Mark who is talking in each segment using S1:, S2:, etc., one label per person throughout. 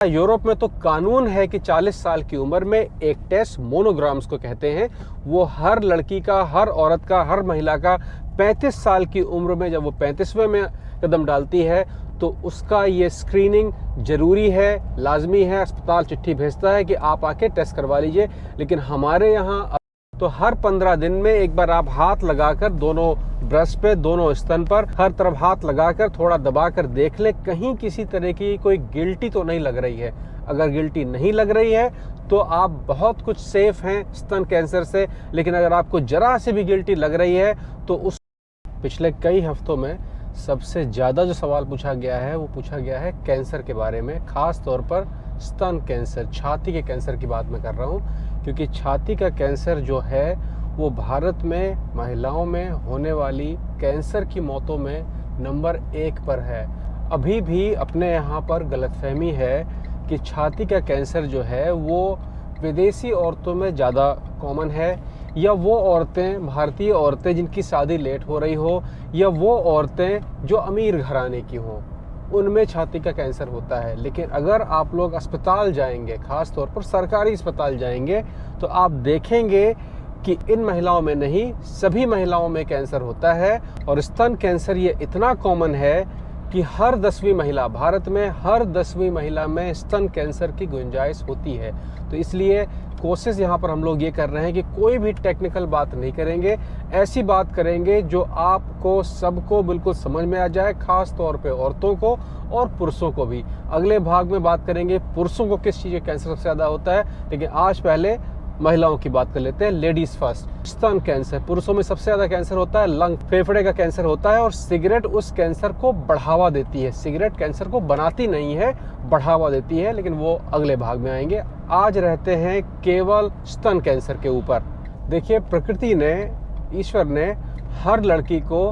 S1: Europe में तो कानून है कि 40 साल की उम्र में एक टेस्ट, मोनोग्राम्स को कहते हैं, वो हर लड़की का, हर औरत का, हर महिला का 35 साल की उम्र में, जब वो 35वें में कदम डालती है तो उसका ये स्क्रीनिंग जरूरी है, लाजमी है। अस्पताल चिट्ठी भेजता है कि आप आके टेस्ट करवा लीजिए। लेकिन हमारे यहाँ तो हर 15 दिन में एक बार आप हाथ लगाकर दोनों ब्रेस्ट पे, दोनों स्तन पर, हर तरफ हाथ लगाकर थोड़ा दबाकर देख ले, कहीं किसी तरह की कोई गिल्टी तो नहीं लग रही है। अगर गिल्टी नहीं लग रही है तो आप बहुत कुछ सेफ हैं स्तन कैंसर से। लेकिन अगर आपको जरा से भी गिल्टी लग रही है तो उस पिछले कई हफ्तों में सबसे ज़्यादा जो सवाल पूछा गया है वो पूछा गया है कैंसर के बारे में, ख़ास तौर पर स्तन कैंसर, छाती के कैंसर की बात मैं कर रहा हूँ। क्योंकि छाती का कैंसर जो है वो भारत में महिलाओं में होने वाली कैंसर की मौतों में नंबर 1 पर है। अभी भी अपने यहाँ पर गलतफहमी है कि छाती का कैंसर जो है वो विदेशी औरतों में ज़्यादा कॉमन है, या वो औरतें, भारतीय औरतें जिनकी शादी लेट हो रही हो, या वो औरतें जो अमीर घराने की हों, उनमें छाती का कैंसर होता है। लेकिन अगर आप लोग अस्पताल जाएंगे, ख़ास तौर पर सरकारी अस्पताल जाएंगे, तो आप देखेंगे कि इन महिलाओं में नहीं, सभी महिलाओं में कैंसर होता है। और स्तन कैंसर ये इतना कॉमन है कि हर 10वीं महिला, भारत में हर 10वीं महिला में स्तन कैंसर की गुंजाइश होती है। तो इसलिए कोशिश यहाँ पर हम लोग ये कर रहे हैं कि कोई भी टेक्निकल बात नहीं करेंगे, ऐसी बात करेंगे जो आपको सबको बिल्कुल समझ में आ जाए, खास तौर पे औरतों को और पुरुषों को भी। अगले भाग में बात करेंगे पुरुषों को किस चीज़ का कैंसर सबसे ज़्यादा होता है, लेकिन आज पहले महिलाओं की बात कर लेते हैं। Ladies first. स्तन कैंसर, पुरुषों में सबसे ज़्यादा कैंसर होता है, लंग, फेफड़े का कैंसर होता है, और सिगरेट उस कैंसर को बढ़ावा देती है। सिगरेट कैंसर को बनाती नहीं है, बढ़ावा देती है, लेकिन वो अगले भाग में आएंगे। आज रहते हैं केवल स्तन कैंसर के ऊपर। देखिए, प्रकृति ने, ईश्वर ने हर लड़की को,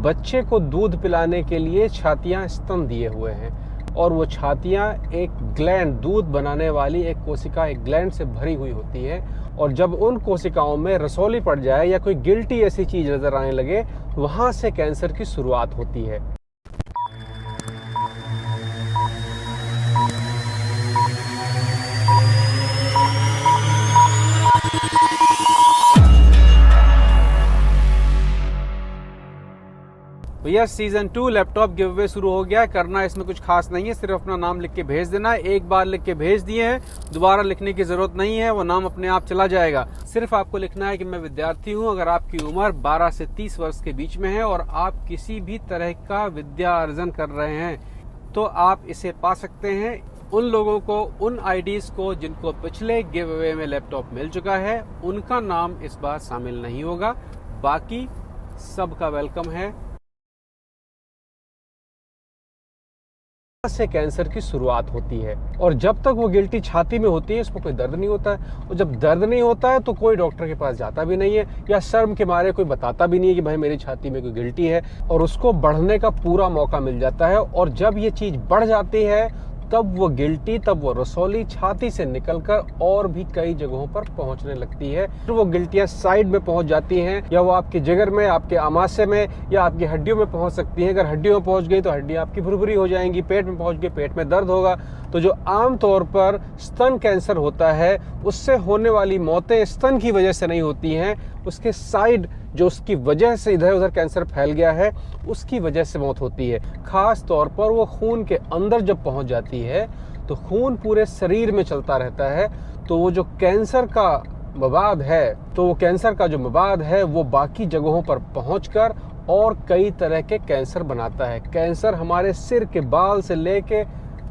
S1: बच्चे को दूध पिलाने के लिए छातियाँ, स्तन दिए हुए हैं, और वो छातियाँ एक ग्लैंड, दूध बनाने वाली एक कोशिका, एक ग्लैंड से भरी हुई होती है। और जब उन कोशिकाओं में रसौली पड़ जाए या कोई गिल्टी ऐसी चीज़ नज़र आने लगे, वहाँ से कैंसर की शुरुआत होती है। भैया सीजन 2 लैपटॉप गिव अवे शुरू हो गया है। करना इसमें कुछ खास नहीं है, सिर्फ अपना नाम लिख के भेज देना है। एक बार लिख के भेज दिए हैं, दोबारा लिखने की जरूरत नहीं है, वो नाम अपने आप चला जाएगा। सिर्फ आपको लिखना है कि मैं विद्यार्थी हूँ। अगर आपकी उम्र 12 से 30 वर्ष के बीच में है और आप किसी भी तरह का विद्या अर्जन कर रहे हैं तो आप इसे पा सकते हैं। उन लोगों को, उन आईडीज को जिनको पिछले गिव अवे में लैपटॉप मिल चुका है, उनका नाम इस बार शामिल नहीं होगा, बाकी सबका वेलकम है। से कैंसर की शुरुआत होती है, और जब तक वो गिल्टी छाती में होती है उसको कोई दर्द नहीं होता है। और जब दर्द नहीं होता है तो कोई डॉक्टर के पास जाता भी नहीं है, या शर्म के मारे कोई बताता भी नहीं है कि भाई मेरी छाती में कोई गिल्टी है, और उसको बढ़ने का पूरा मौका मिल जाता है। और जब ये चीज बढ़ जाती है तब वो गिल्टी, तब वो रसौली छाती से निकलकर और भी कई जगहों पर पहुंचने लगती है। फिर वो गिल्टियां साइड में पहुंच जाती हैं, या वो आपके जिगर में, आपके आमाशय में, या आपकी हड्डियों में पहुंच सकती हैं। अगर हड्डियों में पहुंच गई तो हड्डियां आपकी भुरभुरी हो जाएंगी, पेट में पहुंच गई पेट में दर्द होगा। तो जो आमतौर पर स्तन कैंसर होता है, उससे होने वाली मौतें स्तन की वजह से नहीं होती हैं, उसके साइड जो उसकी वजह से इधर उधर कैंसर फैल गया है उसकी वजह से मौत होती है। खास तौर पर वो खून के अंदर जब पहुंच जाती है तो खून पूरे शरीर में चलता रहता है, तो वो जो कैंसर का मवाद है, तो वो कैंसर का जो मवाद है वो बाकी जगहों पर पहुंचकर और कई तरह के कैंसर बनाता है। कैंसर हमारे सिर के बाल से लेके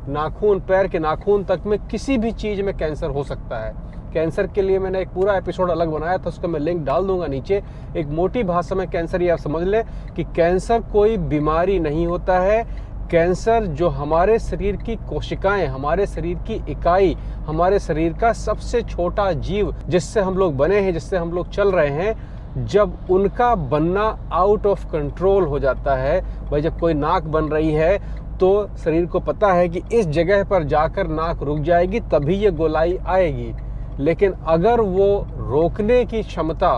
S1: नाखून, पैर के नाखून तक में किसी भी चीज में कैंसर हो सकता है। कैंसर के लिए मैंने एक पूरा एपिसोड अलग बनाया था, उसका मैं लिंक डाल दूंगा नीचे। एक मोटी भाषा में कैंसर ये आप समझ लें कि कैंसर कोई बीमारी नहीं होता है। कैंसर जो हमारे शरीर की कोशिकाएं, हमारे शरीर की इकाई, हमारे शरीर का सबसे छोटा जीव जिससे हम लोग बने हैं, जिससे हम लोग चल रहे हैं, जब उनका बनना आउट ऑफ कंट्रोल हो जाता है। भाई जब कोई नाक बन रही है तो शरीर को पता है कि इस जगह पर जाकर नाक रुक जाएगी तभी ये गोलाई आएगी, लेकिन अगर वो रोकने की क्षमता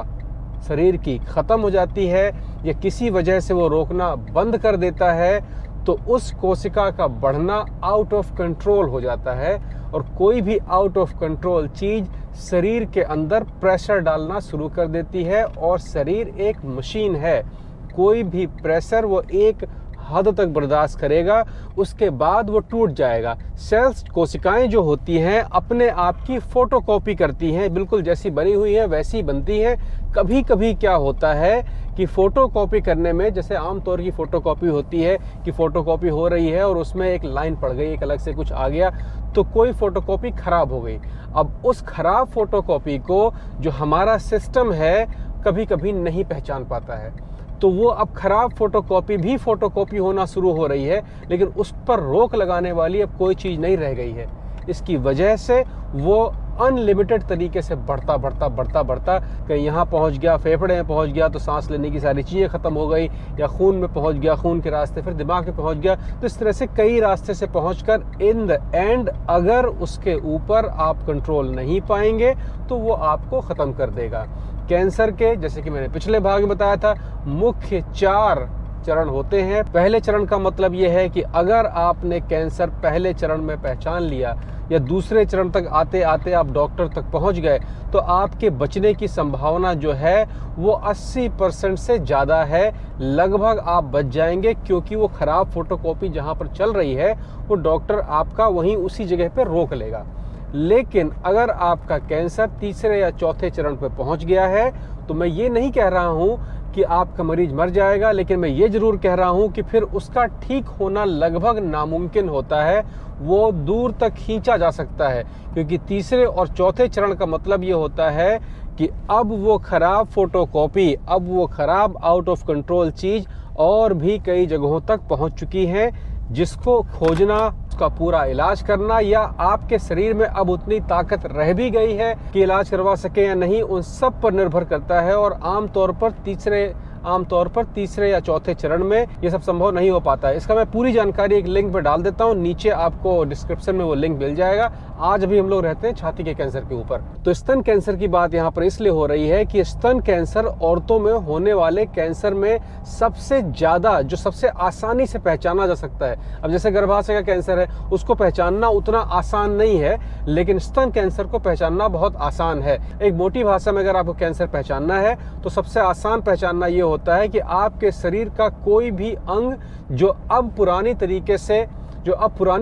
S1: शरीर की खत्म हो जाती है या किसी वजह से वो रोकना बंद कर देता है तो उस कोशिका का बढ़ना आउट ऑफ कंट्रोल हो जाता है। और कोई भी आउट ऑफ कंट्रोल चीज़ शरीर के अंदर प्रेशर डालना शुरू कर देती है, और शरीर एक मशीन है, कोई भी प्रेशर वो एक हद तक बर्दाश्त करेगा, उसके बाद वो टूट जाएगा। सेल्स, कोशिकाएं जो होती हैं अपने आप की फोटोकॉपी करती हैं, बिल्कुल जैसी बनी हुई है वैसी बनती हैं। कभी कभी क्या होता है कि फोटोकॉपी करने में, जैसे आमतौर की फोटोकॉपी होती है कि फोटोकॉपी हो रही है और उसमें एक लाइन पड़ गई, एक अलग से कुछ आ गया, तो कोई फोटोकॉपी खराब हो गई। अब उस खराब फोटोकॉपी को जो हमारा सिस्टम है कभी कभी नहीं पहचान पाता है, तो वो अब खराब फोटोकॉपी भी फोटोकॉपी होना शुरू हो रही है, लेकिन उस पर रोक लगाने वाली अब कोई चीज़ नहीं रह गई है। इसकी वजह से वो अनलिमिटेड तरीके से बढ़ता बढ़ता बढ़ता बढ़ता कहीं यहाँ पहुँच गया, फेफड़े में पहुँच गया तो सांस लेने की सारी चीज़ें ख़त्म हो गई, या खून में पहुँच गया, खून के रास्ते फिर दिमाग में पहुँच गया। तो इस तरह से कई रास्ते से पहुँचकर इन द एंड अगर उसके ऊपर आप कंट्रोल नहीं पाएंगे तो वो आपको ख़त्म कर देगा। कैंसर के, जैसे कि मैंने पिछले भाग में बताया था, मुख्य 4 चरण होते हैं। पहले चरण का मतलब ये है कि अगर आपने कैंसर पहले चरण में पहचान लिया या दूसरे चरण तक आते आते आप डॉक्टर तक पहुंच गए, तो आपके बचने की संभावना जो है वो 80% से ज़्यादा है। लगभग आप बच जाएंगे, क्योंकि वो ख़राब फोटोकॉपी जहां पर चल रही है वो डॉक्टर आपका वहीं उसी जगह पर रोक लेगा। लेकिन अगर आपका कैंसर तीसरे या चौथे चरण पर पहुंच गया है, तो मैं ये नहीं कह रहा हूं कि आपका मरीज मर जाएगा, लेकिन मैं ये जरूर कह रहा हूं कि फिर उसका ठीक होना लगभग नामुमकिन होता है, वो दूर तक खींचा जा सकता है। क्योंकि तीसरे और चौथे चरण का मतलब ये होता है कि अब वो खराब फोटोकॉपी, अब वो खराब आउट ऑफ कंट्रोल चीज़ और भी कई जगहों तक पहुंच चुकी है, जिसको खोजना, उसका पूरा इलाज करना, या आपके शरीर में अब उतनी ताकत रह भी गई है कि इलाज करवा सके या नहीं, उन सब पर निर्भर करता है। और आमतौर पर तीसरे या चौथे चरण में ये सब संभव नहीं हो पाता है। इसका मैं पूरी जानकारी एक लिंक में डाल देता हूँ, नीचे आपको डिस्क्रिप्शन में वो लिंक मिल जाएगा। आज अभी हम लोग रहते हैं छाती के कैंसर के ऊपर। तो स्तन कैंसर की बात यहाँ पर इसलिए हो रही है कि स्तन कैंसर औरतों में होने वाले कैंसर में सबसे ज्यादा, जो सबसे आसानी से पहचाना जा सकता है। अब जैसे गर्भाशय का कैंसर है, उसको पहचानना उतना आसान नहीं है, लेकिन स्तन कैंसर को पहचानना बहुत आसान है। एक मोटी भाषा में अगर आपको कैंसर पहचानना है तो सबसे आसान पहचानना ये होता है कि आपके शरीर का कोई भी अंग जो अब पुरानी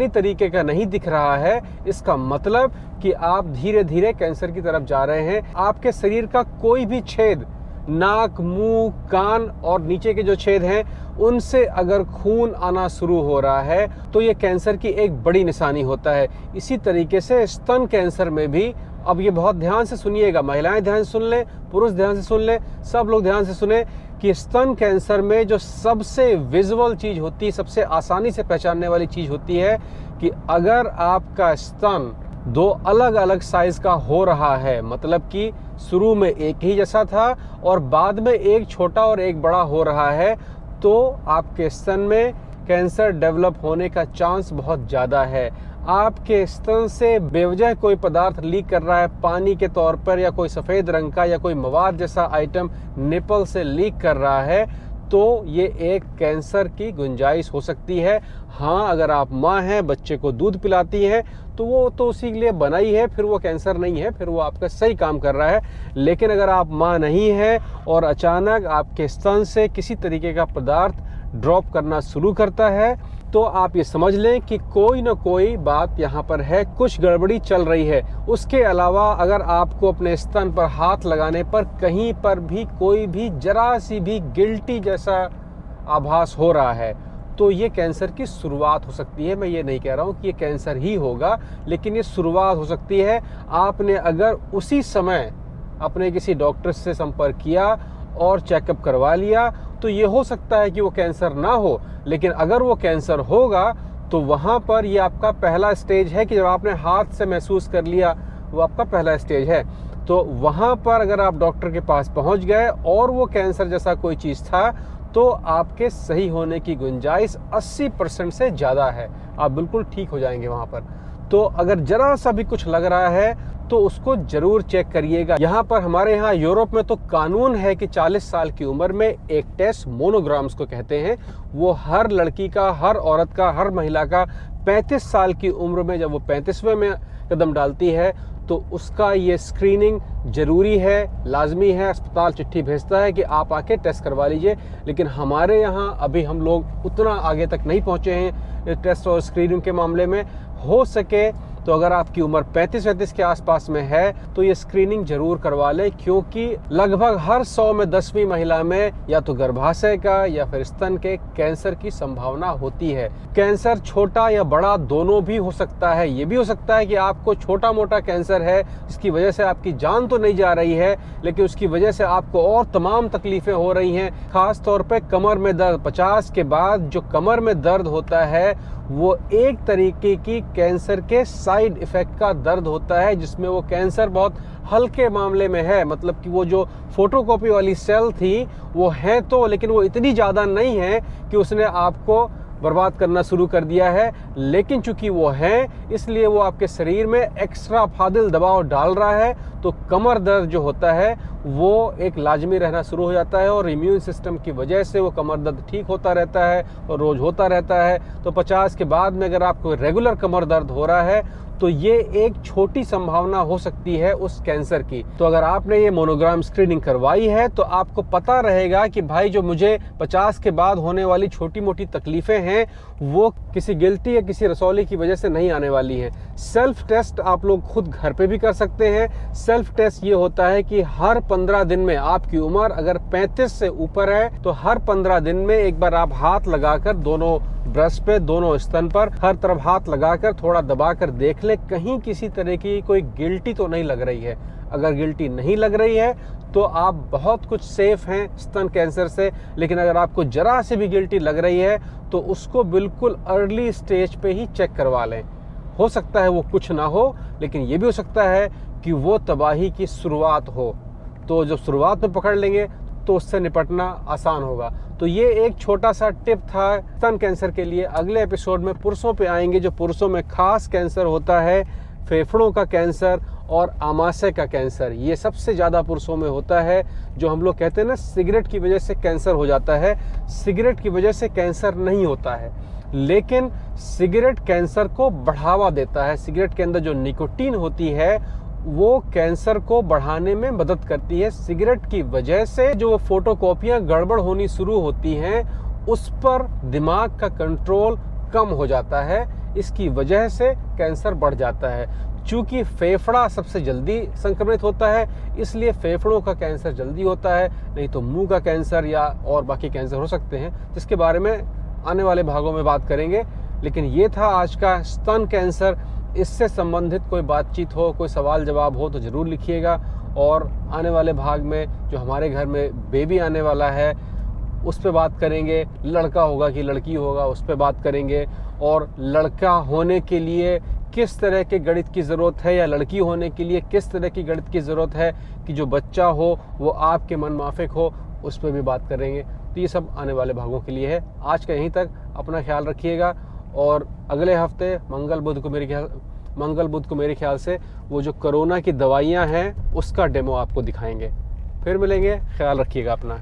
S1: तरीके का नहीं दिख रहा है, इसका मतलब कि आप धीरे धीरे कैंसर की तरफ जा रहे हैं। आपके शरीर का कोई भी छेद, नाक, मुंह, कान और नीचे के जो छेद हैं, उनसे अगर खून आना शुरू हो रहा है तो ये कैंसर की एक बड़ी निशानी होता है। इसी तरीके से स्तन कैंसर में भी, अब ये बहुत ध्यान से सुनिएगा, महिलाएं ध्यान से सुन लें, पुरुष ध्यान से सुन लें, सब लोग ध्यान से सुने कि स्तन कैंसर में जो सबसे विजुअल चीज होती है, सबसे आसानी से पहचानने वाली चीज होती है कि अगर आपका स्तन 2 अलग अलग साइज का हो रहा है, मतलब कि शुरू में एक ही जैसा था और बाद में एक छोटा और एक बड़ा हो रहा है, तो आपके स्तन में कैंसर डेवलप होने का चांस बहुत ज़्यादा है। आपके स्तन से बेवजह कोई पदार्थ लीक कर रहा है, पानी के तौर पर, या कोई सफ़ेद रंग का या कोई मवाद जैसा आइटम निपल से लीक कर रहा है, तो ये एक कैंसर की गुंजाइश हो सकती है। हाँ, अगर आप माँ हैं, बच्चे को दूध पिलाती हैं, तो वो तो उसी के लिए बना ही है, फिर वो कैंसर नहीं है, फिर वो आपका सही काम कर रहा है। लेकिन अगर आप माँ नहीं है और अचानक आपके स्तन से किसी तरीके का पदार्थ ड्रॉप करना शुरू करता है, तो आप ये समझ लें कि कोई ना कोई बात यहाँ पर है, कुछ गड़बड़ी चल रही है। उसके अलावा अगर आपको अपने स्तन पर हाथ लगाने पर कहीं पर भी कोई भी जरा सी भी गिल्टी जैसा आभास हो रहा है, तो ये कैंसर की शुरुआत हो सकती है। मैं ये नहीं कह रहा हूँ कि ये कैंसर ही होगा, लेकिन ये शुरुआत हो सकती है। आपने अगर उसी समय अपने किसी डॉक्टर से संपर्क किया और चेकअप करवा लिया, तो ये हो सकता है कि वो कैंसर ना हो, लेकिन अगर वो कैंसर होगा तो वहाँ पर ये आपका पहला स्टेज है कि जब आपने हाथ से महसूस कर लिया, वो आपका पहला स्टेज है। तो वहाँ पर अगर आप डॉक्टर के पास पहुँच गए और वो कैंसर जैसा कोई चीज़ था, तो आपके सही होने की गुंजाइश 80% से ज़्यादा है, आप बिल्कुल ठीक हो जाएंगे वहाँ पर। तो अगर जरा सा भी कुछ लग रहा है तो उसको जरूर चेक करिएगा। यहाँ पर हमारे यहाँ यूरोप में तो कानून है कि 40 साल की उम्र में एक टेस्ट मोनोग्राम्स को कहते हैं, वो हर लड़की का, हर औरत का, हर महिला का 35 साल की उम्र में जब वो 35वें में कदम डालती है तो उसका ये स्क्रीनिंग जरूरी है, लाजमी है। अस्पताल चिट्ठी भेजता है कि आप आके टेस्ट करवा लीजिए, लेकिन हमारे यहाँ अभी हम लोग उतना आगे तक नहीं पहुँचे हैं टेस्ट और स्क्रीनिंग के मामले में। हो सके तो अगर आपकी उम्र 35-35 के आसपास में है तो ये स्क्रीनिंग जरूर करवा लें, क्योंकि लगभग हर 100 में 10वीं महिला में या तो गर्भाशय का या फिर स्तन के कैंसर की संभावना होती है। कैंसर छोटा या बड़ा दोनों भी हो सकता है। ये भी हो सकता है कि आपको छोटा मोटा कैंसर है जिसकी वजह से आपकी जान तो नहीं जा रही है, लेकिन उसकी वजह से आपको और तमाम तकलीफें हो रही हैं। खास तौर पे कमर में दर्द। 50 के बाद जो कमर में दर्द होता है वो एक तरीके की कैंसर के साइड इफेक्ट का दर्द होता है, जिसमें वो कैंसर बहुत हल्के मामले में है। मतलब कि वो जो फोटोकॉपी वाली सेल थी वो है तो, लेकिन वो इतनी ज़्यादा नहीं है कि उसने आपको बर्बाद करना शुरू कर दिया है। लेकिन चूंकि वो है इसलिए वो आपके शरीर में एक्स्ट्रा फादिल दबाव डाल रहा है, तो कमर दर्द जो होता है वो एक लाजमी रहना शुरू हो जाता है और इम्यून सिस्टम की वजह से वो कमर दर्द ठीक होता रहता है और रोज़ होता रहता है। तो 50 के बाद में अगर आपको रेगुलर कमर दर्द हो रहा है तो ये एक छोटी संभावना हो सकती है उस कैंसर की। तो अगर आपने ये मोनोग्राम स्क्रीनिंग करवाई है तो आपको पता रहेगा कि भाई जो मुझे 50 के बाद होने वाली छोटी मोटी तकलीफें हैं वो किसी गिल्टी या किसी रसौली की वजह से नहीं आने वाली हैं। सेल्फ टेस्ट आप लोग खुद घर पे भी कर सकते हैं। सेल्फ टेस्ट ये होता है कि हर 15 दिन में, आपकी उम्र अगर 35 से ऊपर है तो हर 15 दिन में एक बार आप हाथ लगाकर दोनों ब्रेस्ट पे, दोनों स्तन पर हर तरफ हाथ लगाकर थोड़ा दबाकर देख ले कहीं किसी तरह की कोई गिल्टी तो नहीं लग रही है। अगर गिल्टी नहीं लग रही है तो आप बहुत कुछ सेफ हैं स्तन कैंसर से। लेकिन अगर आपको जरा से भी गिल्टी लग रही है तो उसको बिल्कुल अर्ली स्टेज पे ही चेक करवा लें। हो सकता है वो कुछ ना हो, लेकिन ये भी हो सकता है कि वो तबाही की शुरुआत हो। तो जब शुरुआत में पकड़ लेंगे तो उससे निपटना आसान होगा। तो ये एक छोटा सा टिप था स्तन कैंसर के लिए। अगले एपिसोड में पुरुषों पे आएंगे, जो पुरुषों में खास कैंसर होता है, फेफड़ों का कैंसर और आमाशय का कैंसर। ये सबसे ज़्यादा पुरुषों में होता है। जो हम लोग कहते हैं ना सिगरेट की वजह से कैंसर हो जाता है, सिगरेट की वजह से कैंसर नहीं होता है, लेकिन सिगरेट कैंसर को बढ़ावा देता है। सिगरेट के अंदर जो निकोटीन होती है वो कैंसर को बढ़ाने में मदद करती है। सिगरेट की वजह से जो फोटोकॉपियां गड़बड़ होनी शुरू होती हैं उस पर दिमाग का कंट्रोल कम हो जाता है। इसकी वजह से कैंसर बढ़ जाता है। चूंकि फेफड़ा सबसे जल्दी संक्रमित होता है इसलिए फेफड़ों का कैंसर जल्दी होता है, नहीं तो मुंह का कैंसर या और बाकी कैंसर हो सकते हैं, जिसके बारे में आने वाले भागों में बात करेंगे। लेकिन ये था आज का स्तन कैंसर। इससे संबंधित कोई बातचीत हो, कोई सवाल जवाब हो तो ज़रूर लिखिएगा। और आने वाले भाग में जो हमारे घर में बेबी आने वाला है उस पर बात करेंगे। लड़का होगा कि लड़की होगा उस पर बात करेंगे। और लड़का होने के लिए किस तरह के गणित की ज़रूरत है या लड़की होने के लिए किस तरह की गणित की ज़रूरत है कि जो बच्चा हो वो आपके मन माफिक हो, उस पर भी बात करेंगे। तो ये सब आने वाले भागों के लिए है। आज का यहीं तक। अपना ख्याल रखिएगा और अगले हफ्ते मंगल बुध को मेरे ख्याल से वो जो कोरोना की दवाइयाँ हैं उसका डेमो आपको दिखाएंगे। फिर मिलेंगे। ख्याल रखिएगा अपना।